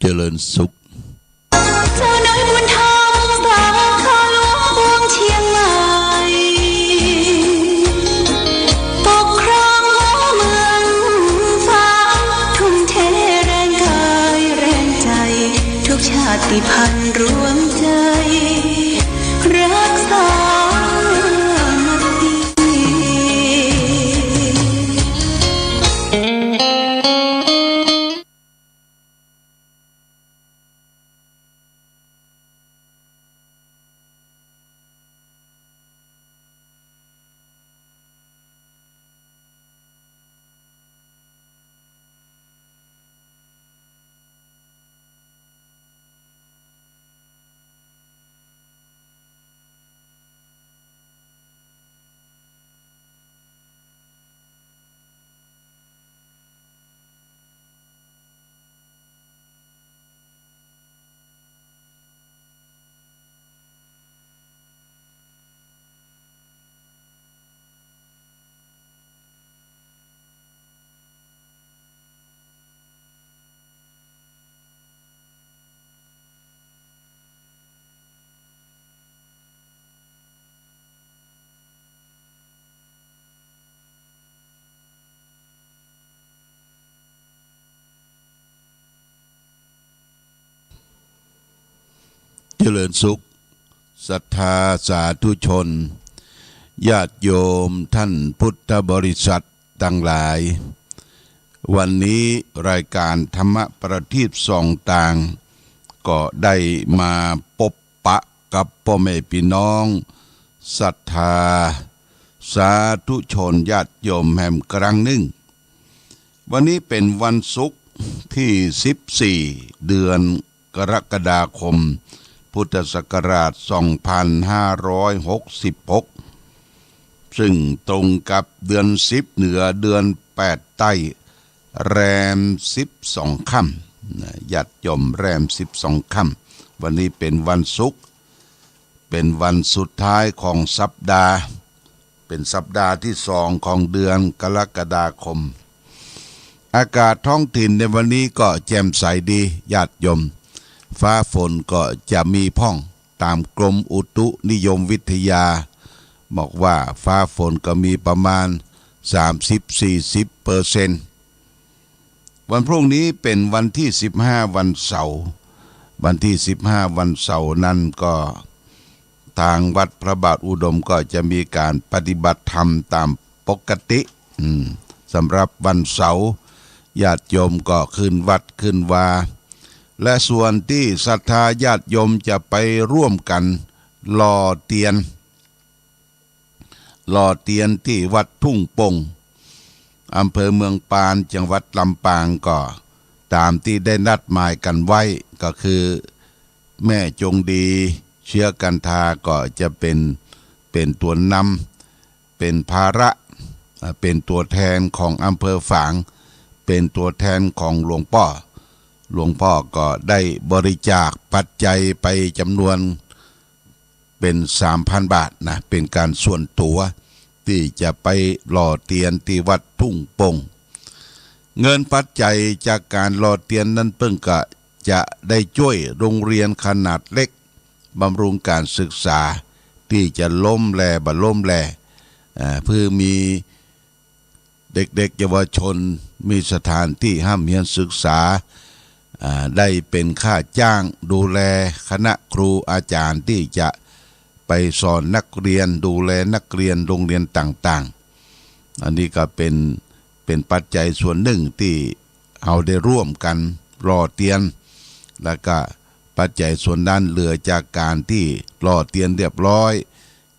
เจริญสุขเจ้าน้อยบุญธรรมสาขาหลวงบวงเชียงใหม่ปกครองหัวเมืองฟ้าทุ่มเทแรงกายแรงใจทุกชาติพันธุ์รวมใจรักษาเจริญสุขศรัทธาสาธุชนญาติโยมท่านพุทธบริษัททั้งหลายวันนี้รายการธรรมประทีปส่องต่างก็ได้มาพบปะกับพ่อแม่พี่น้องศรัทธาสาธุชนญาติโยมแห่งครั้งหนึ่งวันนี้เป็นวันศุกร์ที่14เดือนกรกฎาคมพุทธศักราช2566ซึ่งตรงกับเดือน10เหนือเดือน8ใต้แรม12ค่ำญาติโยมแรม12ค่ำวันนี้เป็นวันศุกร์เป็นวันสุดท้ายของสัปดาห์เป็นสัปดาห์ที่2ของเดือนกรกฎาคมอากาศท้องถิ่นในวันนี้ก็แจ่มใสดีญาติโยมฟ้าฝนก็จะมีพ่องตามกรมอุตุนิยมวิทยาบอกว่าฟ้าฝนก็มีประมาณ 30-40% วันพรุ่งนี้เป็นวันที่15วันเสาร์วันที่15วันเสาร์นั้นก็ทางวัดพระบาทอุดมก็จะมีการปฏิบัติธรรมตามปกติสำหรับวันเสาร์ญาติโยมก็ขึ้นวัดขึ้นวาและส่วนที่ศรัทธาญาติโยมจะไปร่วมกันหล่อเทียนที่วัดทุ่งปงอำเภอเมืองปานจังหวัดลำปางก็ตามที่ได้นัดหมายกันไว้ก็คือแม่จงดีเชื้อกันทาก็จะเป็นตัวนำเป็นภาระเป็นตัวแทนของอำเภอฝางเป็นตัวแทนของหลวงพ่อก็ได้บริจาคปัจจัยไปจำนวนเป็น 3,000 บาทนะเป็นการส่วนตัวที่จะไปหล่อเทียนที่วัดทุ่งปงเงินปัจจัยจากการหล่อเทียนนั้นเพิ่งก็จะได้ช่วยโรงเรียนขนาดเล็กบำรุงการศึกษาที่จะล้มแลเพื่อมีเด็กๆเยาวชนมีสถานที่ห้ามเรียนศึกษาได้เป็นค่าจ้างดูแลคณะครูอาจารย์ที่จะไปสอนนักเรียนดูแลนักเรียนโรงเรียนต่างๆอันนี้ก็เป็นปัจจัยส่วนหนึ่งที่เอาได้ร่วมกันหล่อเทียนแล้วก็ปัจจัยส่วนนั้นเหลือจากการที่หล่อเทียนเรียบร้อย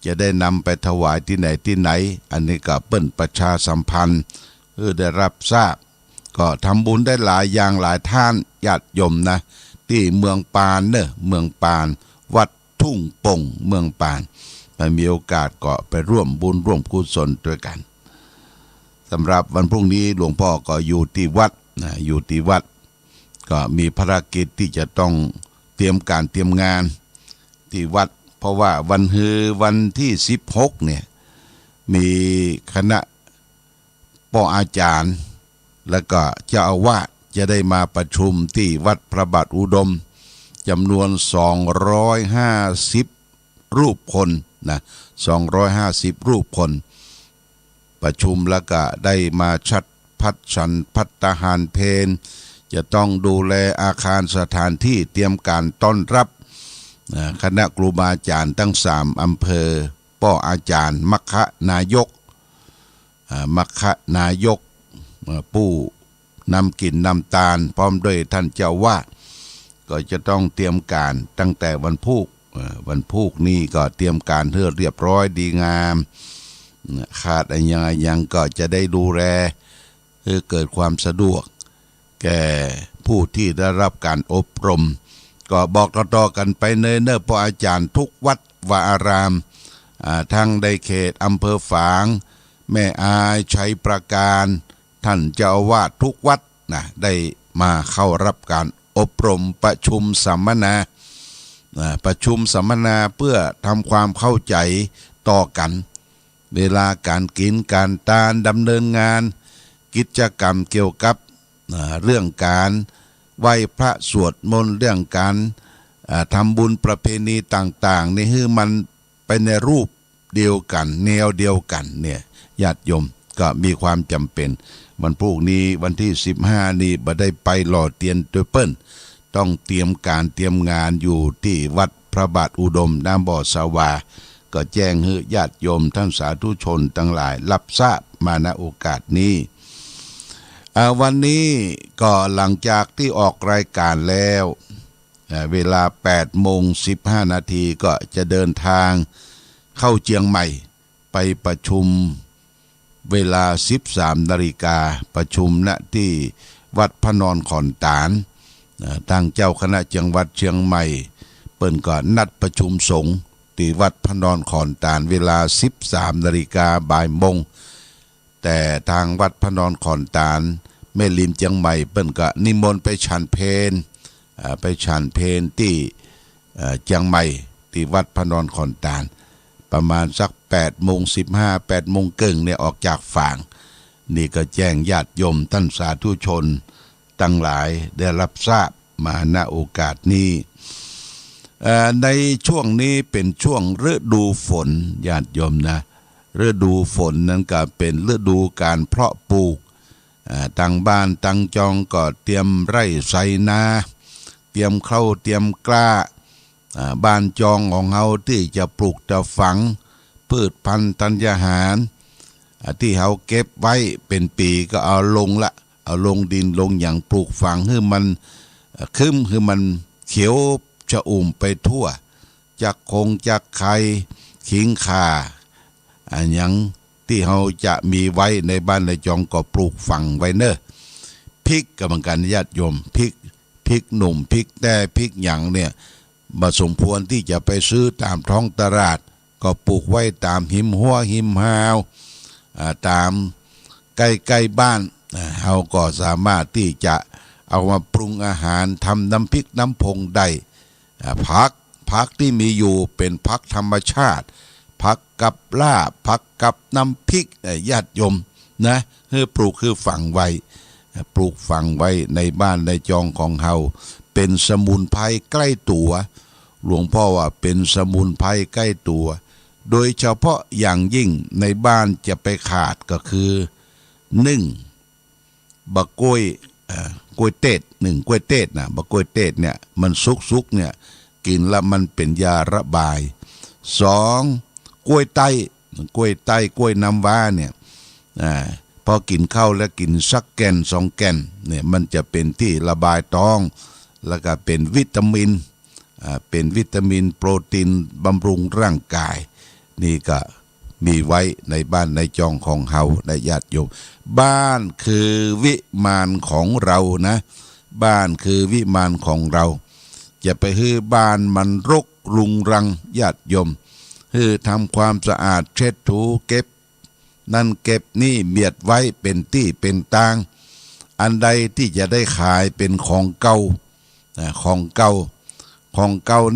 จะได้นำไปถวายที่ไหนอันนี้ก็เปิ้นประชาสัมพันธ์ได้รับทราบก็ทำบุญได้หลายอย่างหลายท่านญาติโยมนะที่เมืองปานเมืองปานวัดทุ่งปงเมืองปานมีโอกาสก็ไปร่วมบุญร่วมกุศลด้วยกันสำหรับวันพรุ่งนี้หลวงพ่อก็อยู่ที่วัดก็มีภารกิจที่จะต้องเตรียมงานที่วัดเพราะว่าวันที่16เนี่ยมีคณะพ่ออาจารย์แล้วก็เจ้าอาวาส จะได้มาประชุมที่วัดพระบาทอุดมจำนวน250รูปคนนะ250รูปคนประชุมแล้วก็ได้มาชัดพัดฉันภัตตาหารเพลจะต้องดูแลอาคารสถานที่เตรียมการต้อนรับคณะครูบาอาจารย์ทั้ง3อำเภอป้ออาจารย์มัคคะนายกผู้นำกินนำตาลพร้อมด้วยท่านเจ้าวาดก็จะต้องเตรียมการตั้งแต่วันพุธนี้ก็เตรียมการเพื่อเรียบร้อยดีงามขาดอะไรยังก็จะได้ดูแลเพื่อเกิดความสะดวกแก่ผู้ที่ได้รับการอบรมก็บอกต่อๆกันไปเนิ่นๆพออาจารย์ทุกวัดวาอารามทั้งในเขตอำเภอฝางแม่อายชัยประการท่านเจ้าอาวาสทุกวัดนะได้มาเข้ารับการอบรมประชุมสัมมนาเพื่อทำความเข้าใจต่อกันเวลาการกินการทานดำเนินงานกิจกรรมเกี่ยวกับเรื่องการไหว้พระสวดมนต์เรื่องการทำบุญประเพณีต่างๆนี่คือมันเป็นในรูปเดียวกันแนวเดียวกันเนี่ยญาติโยมก็มีความจำเป็นวันพรุ่งนี้วันที่15นี้บ่ได้ไปหล่อเตียนตัวเปิ้นต้องเตรียมการเตรียมงานอยู่ที่วัดพระบาทอุดมน้ำบ่อสวาก็แจ้งให้ญาติโยมท่านสาธุชนทั้งหลายรับทราบมาณโอกาสนี้วันนี้ก็หลังจากที่ออกรายการแล้วเวลา 8:15 นาทีก็จะเดินทางเข้าเจียงใหม่ไปประชุมเวลา 13 นาฬิกาประชุมณที่วัดพระนอนขอนตาลทางเจ้าคณะจังหวัดเชียงใหม่เปิ้นก็นัดประชุมสงฆ์ที่วัดพระนอนขอนตาลเวลา 13 นาฬิกาบ่ายโมงแต่ทางวัดพระนอนขอนตาลแม่ริมเชียงใหม่เปิ้นก็นิมนต์ไปฉันเพลที่เชียงใหม่ที่วัดพระนอนขอนตาลประมาณสัก 8:15 8:00 นเนี่ยออกจากฝั่งนี่ก็แจ้งญาติโยมท่านสาธุชนทั้งหลายได้รับทราบมาณโอกาสนี้ในช่วงนี้เป็นช่วงฤดูฝนญาติโยมนะฤดูฝนนั้นก็เป็นฤดูการเพาะปลูกตั้งบ้านตั้งจองก็เตรียมไร่ไสนาเตรียมข้าวเตรียมกล้าบ้านจองของเฮาที่จะปลูกจะฝังพืชพันธุ์ธัญญาหารที่เฮาเก็บไว้เป็นปีก็เอาลงดินลงอย่างปลูกฝังให้มันคือมันเขียวชอุ่มไปทั่วจากไข่ขิงข่าอย่างที่เฮาจะมีไว้ในบ้านในจองก็ปลูกฝังไว้เนอะพริกก็เหมือนกันญาติโยมพริกหนุ่มพริกแต่พริกหยังเนี่ยบ่สมควรที่จะไปซื้อตามท้องตลาดก็ปลูกไว้ตามหิมหัวหิมหาวตามใกล้ๆบ้านเฮาก็สามารถที่จะเอามาปรุงอาหารทำน้ำพริกน้ำพงได้ผักที่มีอยู่เป็นผักธรรมชาติผักกับลาบผักกับน้ำพริกญาติโยมนะคือปลูกคือฝังไว้ในบ้านในจองของเฮาเป็นสมุนไพรใกล้ตัวหลวงพ่อว่าเป็นสมุนไพรใกล้ตัวโดยเฉพาะอย่างยิ่งในบ้านจะไปขาดก็คือ1บะกล้วยเต็ด1กล้วยเต็ดนะบะกล้วยเต็ดเนี่ยมันสุกเนี่ยกินแล้วมันเป็นยาระบาย2กล้วยไต้กล้วยน้ำว้าเนี่ยพอกินข้าวแล้วกินสักแก่น2แก่นเนี่ยมันจะเป็นที่ระบายท้องแล้วก็เป็นวิตามินโปรตีนบำรุงร่างกายนี่ก็มีไว้ในบ้านในจองของเฮาในญาติโยมบ้านคือวิมานของเรานะบ้านคือวิมานของเราจะไปให้บ้านมันรกรุงรังญาติโยมให้ทำความสะอาดเช็ดถูเก็บนั่นเก็บนี่เบียดไว้เป็นที่เป็นตางอันใดที่จะได้ขายเป็นของเก่า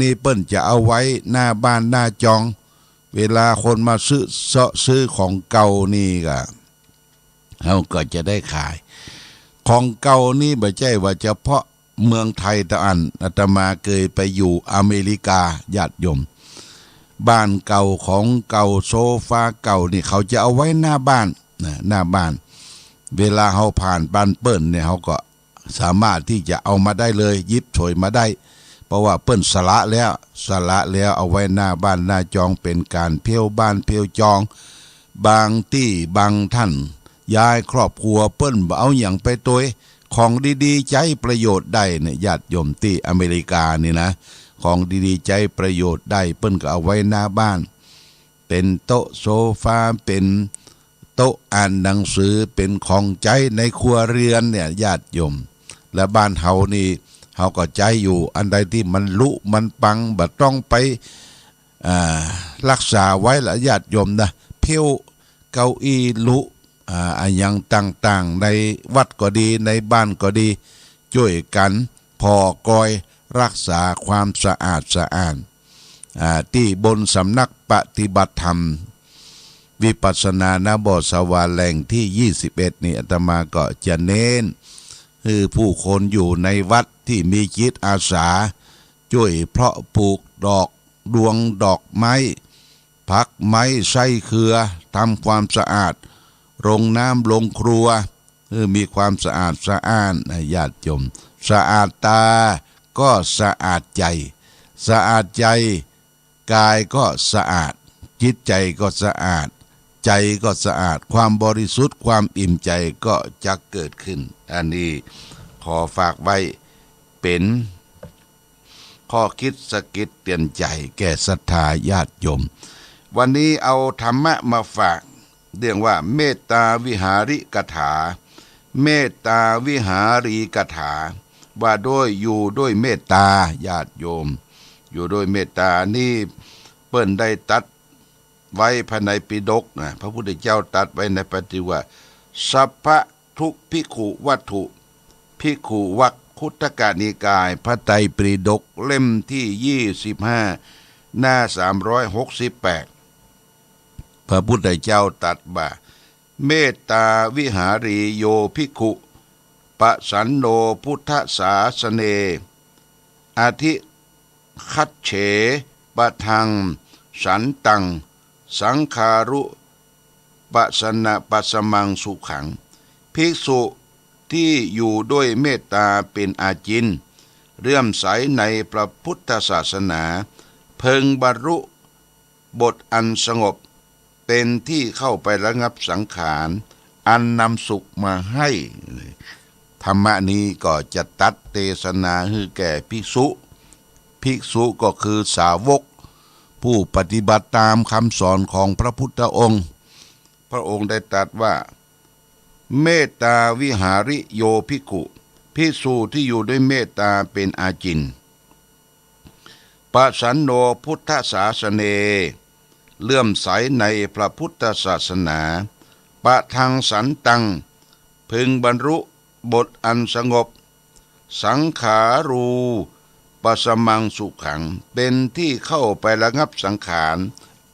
นี่เปิ้นจะเอาไว้หน้าบ้านหน้าจองเวลาคนมาซื้อของเก่านี่ก็เฮาก็จะได้ขาย ของเก่านี่ไม่ใช่ว่าเฉพาะเมืองไทยตะอันอาตมาเคยไปอยู่อเมริกาญาติโยมบ้านเก่าของเก่าโซฟาเก่านี่เขาจะเอาไว้หน้าบ้านนะหน้าบ้านเวลาเขาผ่านบ้านเปิ้นเนี่ยเขาก็สามารถที่จะเอามาได้เลยยิบฉวยมาได้เพราะว่าเปิ้นสละแล้วเอาไว้หน้าบ้านหน้าจองเป็นการเพี้ยวบ้านเพี้ยวจองบางที่บางท่านย้ายครอบครัวเปิ้นบ่เอาอย่างไปตัวของดีๆใจประโยชน์ได้เนี่ยญาติโยมที่อเมริกานี่นะของดีๆใจประโยชน์ได้เปิ้นก็เอาไว้หน้าบ้านเป็นโต๊ะโซฟาเป็นโต๊ะอ่านหนังสือเป็นของใจในครัวเรือนเนี่ยญาติโยมและบ้านเฮานี่เฮาก็ใจอยู่อันใดที่มันลุมันปังบ่ต้องไปรักษาไว้ละญาติโยมนะเพี้ยวเก้าอี้ลุอย่างต่างๆในวัดก็ดีในบ้านก็ดีช่วยกันพอกอยรักษาความสะอาดที่บนสำนักปฏิบัติธรรมวิปัสสนาณบ่อสวาแหล่งที่21นี่อาตมาก็จะเน้นคือผู้คนอยู่ในวัดที่มีจิตอาสาช่วยเพาะปลูกดวงดอกไม้พักไม้ไส้เครือทำความสะอาดโรงน้ำโรงครัวมีความสะอาดญาติโยมสะอาดตาก็สะอาดใจกายก็สะอาดจิตใจก็สะอาดใจก็สะอาดความบริสุทธิ์ความอิ่มใจก็จะเกิดขึ้นอันนี้ขอฝากไว้เป็นข้อคิดสะกิดเตือนใจแก่ศรัทธาญาติโยมวันนี้เอาธรรมะมาฝากเรื่องว่าเมตตาวิหาริกถาเมตตาวิหารีกถาว่าด้วยอยู่ด้วยเมตตาญาติโยมอยู่ด้วยเมตตานี่เปิ้นได้ตัดไว้ภายในปิฎกนะพระพุทธเจ้าตัดไว้ในปฏิว่าสัพพะทุกภิกขุวัตถุภิกขุวัคคุตกนิกายพระไตรปิฎกเล่มที่25หน้า368พระพุทธเจ้าตรัสว่าเมตตาวิหารีโยภิกขุปสันโนพุทธศาสเนอาทิคัจเฉปะทังสันตังสังขารุปสนะปัสมังสุขังภิกษุที่อยู่ด้วยเมตตาเป็นอาจินเลื่อมใสในพระพุทธศาสนาเพึงบรรลุบทอันสงบเป็นที่เข้าไประงับสังขารอันนำสุขมาให้ธรรมะนี้ก็จะตัดเทศนาให้แก่ภิกษุก็คือสาวกผู้ปฏิบัติตามคำสอนของพระพุทธองค์พระองค์ได้ตรัสว่าเมตตาวิหาริโยภิกขุภิกษุที่อยู่ด้วยเมตตาเป็นอาจินปสันโนพุทธศาสเนเลื่อมใสในพระพุทธศาสนาปะทังสันตังพึงบรรลุบทอันสงบสังขารูปสมังสุขังเป็นที่เข้าไประงับสังขาร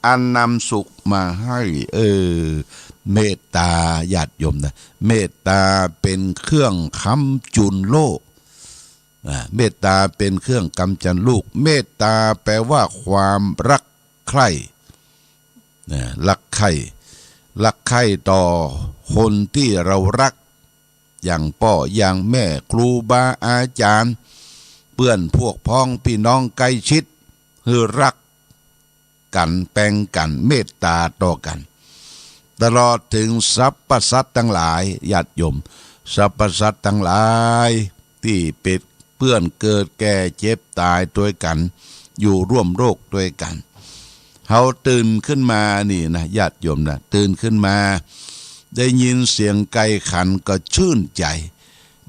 อันนำสุขมาให้เมตตาญาติโยมนะเมตตาเป็นเครื่องค้ำจุนโลกเมตตาเป็นเครื่องกำจัดลูกเมตตาแปลว่าความรักใคร่รักใคร่ต่อคนที่เรารักอย่างพ่ออย่างแม่ครูบาอาจารย์เพื่อนพวกพ้องพี่น้องใกล้ชิดคือรักกันแปลงกันเมตตาต่อกันตลอดถึงสรรพสัตว์ทั้งหลายญาติโยมสรรพสัตว์ทั้งหลายที่เป็นเพื่อนเกิดแก่เจ็บตายด้วยกันอยู่ร่วมโลกด้วยกันเขาตื่นขึ้นมานี่นะญาติโยมนะตื่นขึ้นมาได้ยินเสียงไก่ขันก็ชื่นใจ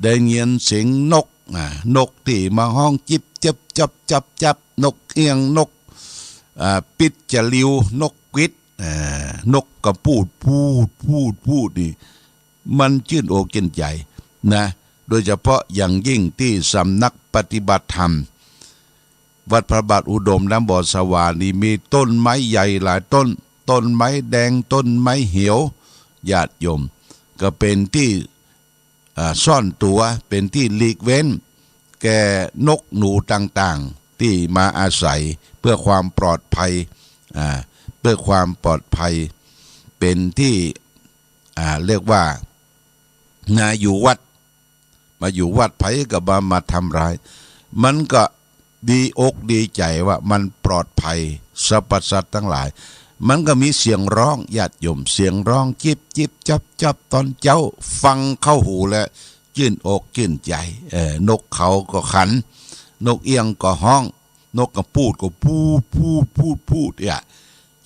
ได้ยินเสียงนกที่มาห้องจิบจับนกเอียงนกปิดจะลิวนกกวิดนกก็พูดนี่มันชื่นอกชื่นใจนะโดยเฉพาะอย่างยิ่งที่สำนักปฏิบัติธรรมวัดพระบาทอุดมน้ำบ่อสวานี่มีต้นไม้ใหญ่หลายต้นไม้แดงต้นไม้เหียวญาติโยมก็เป็นที่ ซ่อนตัวเป็นที่หลีกเว้นแก่นกหนูต่างๆที่มาอาศัยเพื่อความปลอดภัยเพื่อความปลอดภัยเป็นที่เรียกว่าอยู่วัดมาอยู่วัดไผก็มาทำร้ายมันก็ดีอกดีใจว่ามันปลอดภัยสรรพสัตว์ทั้งหลายมันก็มีเสียงร้องญาติโยมเสียงร้องจิบจิบจับจับตอนเจ้าฟังเข้าหูแล้วชื่นอกชื่นใจนกเขาก็ขันนกเอียงก็ห้องนกกระพูดก็พูดอ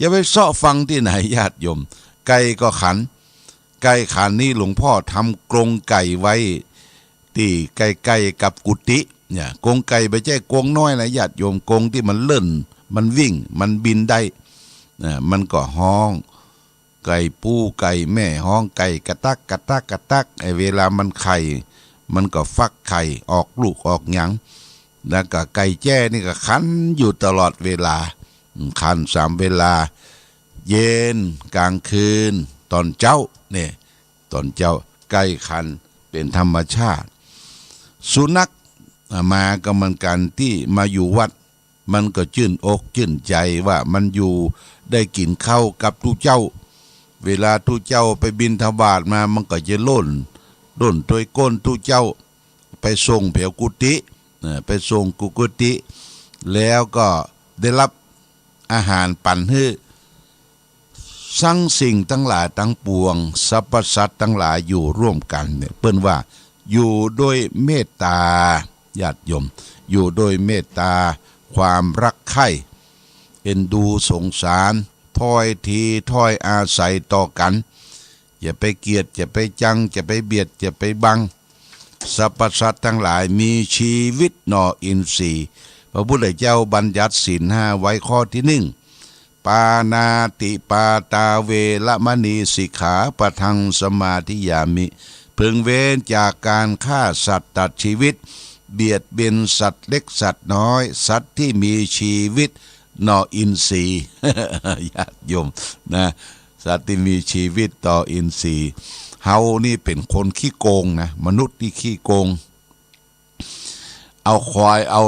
ย่าไปเสาะฟังที่ไหนญาติโยมไก่ก็ขันไก่ขันนี่หลวงพ่อทำกรงไก่ไว้ที่ใกล้ๆกับกุฏิเนี่ยกรงไก่ไม่ใช่กรงน้อยนะญาติโยมกรงที่มันเลื่อนมันวิ่งมันบินได้มันก็ห้องไก่ปูไก่แม่ห้องไก่กระตักไอ้เวลามันไข่มันก็ฟักไข่ออกลูกออกหยังแล้วก็ไก่แจ้นี่ก็ขันอยู่ตลอดเวลาขัน3 เวลาเย็นกลางคืนตอนเจ้าเนี่ยตอนเจ้าไก่ขันเป็นธรรมชาติสุนัขมาก็เหมือนกันที่มาอยู่วัดมันก็ชื่นอกชื่นใจว่ามันอยู่ได้กินข้าวกับทุกเจ้าเวลาทุกเจ้าไปบิณฑบาตมามันก็จะล่นตัวยก้นทุกเจ้าไปส่งแถวกุฏิไปส่งกุฏิแล้วก็ได้รับอาหารปั่นให้สั่งสิ่งทั้งหลายทั้งปวงสรรพสัตว์ทั้งหลายอยู่ร่วมกันเนี่ยเปิ้นว่าอยู่โดยเมตตาญาติโยมอยู่โดยเมตตาความรักใคร่เอ็นดูสงสารถ้อยทีถ้อยอาศัยต่อกันอย่าไปเกลียดอย่าไปจังอย่าไปเบียดอย่าไปบังสรรพสัตว์ทั้งหลายมีชีวิตนออินทรีย์พระพุทธเจ้าบัญญัติศีล 5ไว้ข้อที่1ปานาติปาตาเวละมณีสิกขาปะทังสมาธิยามิพึงเว้นจากการฆ่าสัตว์ตัดชีวิตเบียดเบียนสัตว์เล็กสัตว์น้อยสัตว์ที่มีชีวิตนออินทรีย์ ญาติโยมนะสัตว์ที่มีชีวิตต่ออินทรีย์เฮานี่เป็นคนขี้โกงนะมนุษย์ที่ขี้โกงเอาควายเอา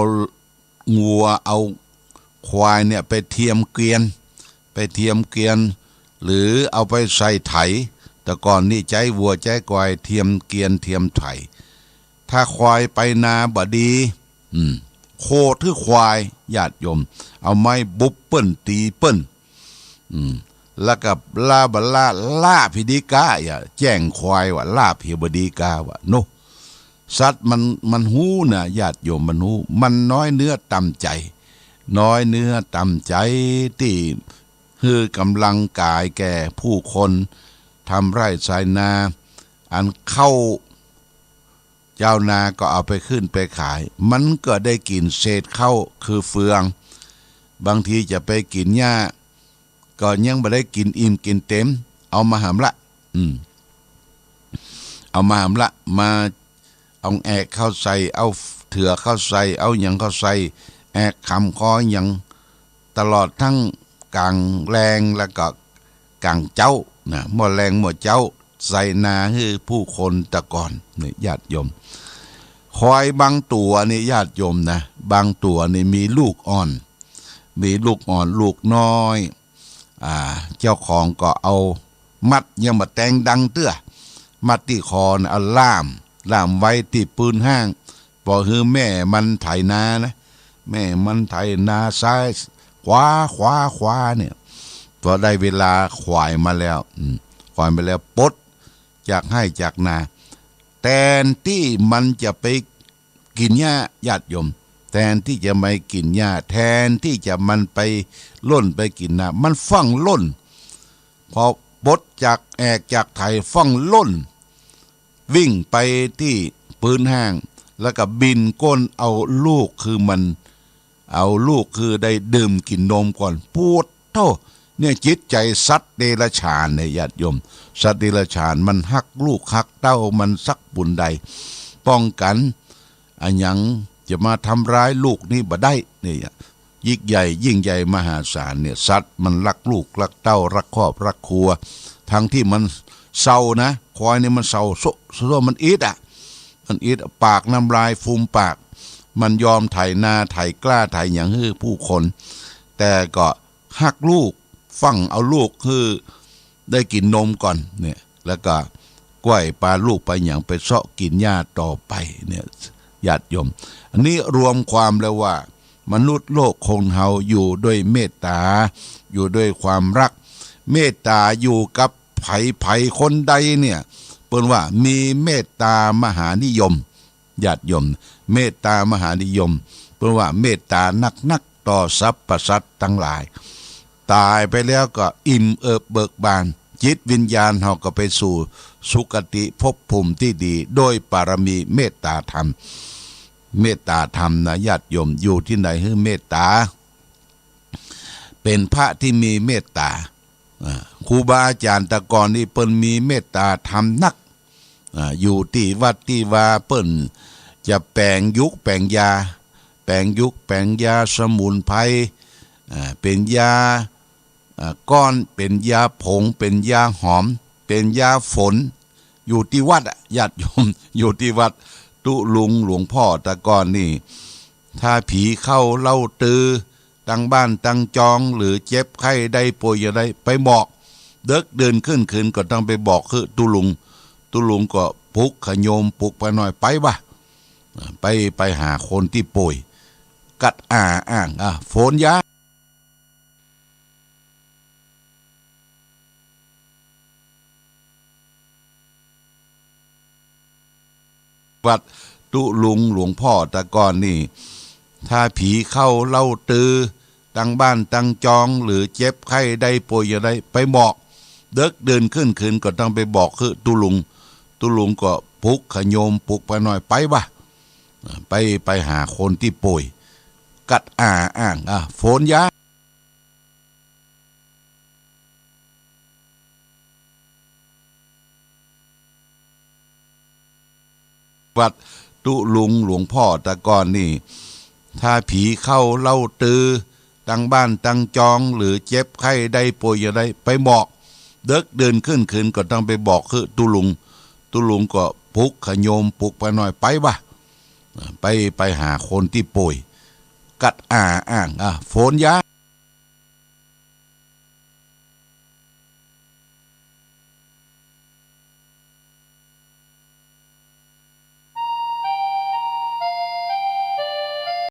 งัวเอาควายเนี่ยไปเทียมเกวียนหรือเอาไปใส่ไถแต่ก่อนนี่ใจวัวใจควายเทียมเกวียนเทียมไถถ้าควายไปนาบ่ดีโคทื่อควายญาติโยมเอาไม้บุบเปิ้นตีเปิ้นแล้วกับล่าพิดีกาแจ้งควายว่าล่าพิบดีกาว่าโนสัตว์มันหูนะญาติโยมมันหูมันน้อยเนื้อต่ำใจที่คือกำลังกายแก่ผู้คนทำไร่ไถนาอันเข้าเจ้านาก็เอาไปขึ้นไปขายมันก็ได้กินเศษเข้าคือเฟืองบางทีจะไปกินหญ้าก็ยังไม่ได้กินอิ่มกินเต็มเอามาหามละเอามาหามละมาเอาแอกเข้าใส่เอาเถื่อเข้าใส่เอาหยังเข้าใส่แอกคำคอหยังตลอดทั้งกลางแรงแล้วก็กลางเจ้านะหมดแรงหมดเจ้าใส่นาให้ผู้คนตะก่อนนี่ญาติโยมควายบางตัวนี่ญาติโยมนะบางตัวนี่มีลูกอ่อนลูกน้อยเจ้าของก็เอามัดยังมาแต่งดังเตื้อมัดที่คอนะเอาล่ามไว้ที่ปืนห้างพอคือแม่มันไถนานะแม่มันไถนาซ้ายขวาเนี่ยพอได้เวลาควายมาแล้วปลดจากให้จากนาแทนที่มันจะไปกินหญ้าญาติโยมแทนที่จะไม่กินหญ้าแทนที่จะมันไปล่นไปกินนามันฟั่งล่นพอปลดจากแอกจากไถฟั่งล่นวิ่งไปที่ปืนห้างแล้วก็บินก้นเอาลูกคือได้ดื่มกินนมก่อนปวดโธ่เนี่ยจิตใจสัตว์เดรัจฉานเนี่ยญาติโยมสัตว์เดรัจฉานมันฮักลูกฮักเต้ามันสักบุญใดป้องกันอันยังจะมาทำร้ายลูกนี่บ่ได้เนี่ยยิ่งใหญ่มหาศาลเนี่ยสัตว์มันรักลูกรักเต้ารักครอบรักครัวทั้งที่มันเศร้านะควายนี่มันเศร้าโซ่มันอิด มันอิดปากน้ำลายฟูมปากมันยอมไถนาไถกล้าไถอย่างฮื้อผู้คนแต่ก็หักลูกฟังเอาลูกคือได้กินนมก่อนเนี่ยแล้วก็กล้วยปลาลูกไปอย่างไปเสาะกินหญ้าต่อไปเนี่ยญาติโยมอันนี้รวมความแล้วว่ามนุษย์โลกคนเฮาอยู่ด้วยเมตตาอยู่ด้วยความรักเมตตาอยู่กับไผคนใดเนี่ยเปิ้นว่ามีเมตตามหานิยมญาติโยมเมตตามหานิยมเปิ้นว่าเมตตานักต่อสรรพสัตว์ทั้งหลายตายไปแล้วก็อิ่มเอิบเบิกบานจิตวิญญาณเฮาก็ไปสู่สุคติภพภูมิที่ดีโดยปารมีเมตตาธรรมเมตตาธรรมนะญาติโยมอยู่ที่ไหนคือเมตตาเป็นพระที่มีเมตตาครูบาอาจารย์ตะกอนนี่เปิ้นมีเมตตาธรรมนักอยู่ที่วัดที่วาเปิ้นจะแปลงยุกแปลงยาแปลงยุกแปลงยาสมุนไพรเป็นยาก้อนเป็นยาผงเป็นยาหอมเป็นยาฝนอยู่ที่วัดญาติโยมอยู่ที่วัดตุลุงหลวงพ่อตะกอนนี่ถ้าผีเข้าเล่าตือตั้งบ้านตั้งจองหรือเจ็บไข้ได้ป่วยอะไรไปบอกเด็กเดินขึ้นคืนก็ต้องไปบอกคือตุลุงก็ปลุกขโยมปลุกไปหน่อยไปบ่ไปหาคนที่ป่วยกัดอ้างโฟนยาวัดตุลุงหลวงพ่อตะกอนนี่ถ้าผีเข้าเล่าตือตั้งบ้านตั้งจองหรือเจ็บไข้ได้ป่วยอะไรไปบอกเด็กเดินขึ้นคืนก็ต้องไปบอกคือตุลุงก็ปลุกขโยมปลุกไปหน่อยไปบ่ไปหาคนที่ป่วยกัดอ้างโฟนยาวัดตุลุงหลวงพ่อตะกอนนี่ถ้าผีเข้าเล่าตือตั้งบ้านตั้งจองหรือเจ็บไข้ได้ป่วยอะไรไปบอกเด็กเดินขึ้นคืนก็ต้องไปบอกคือตุลุงก็ปลุกขโยมปลุกไปหน่อยไปบ่ไปหาคนที่ป่วยกัดอ้างโฟนยา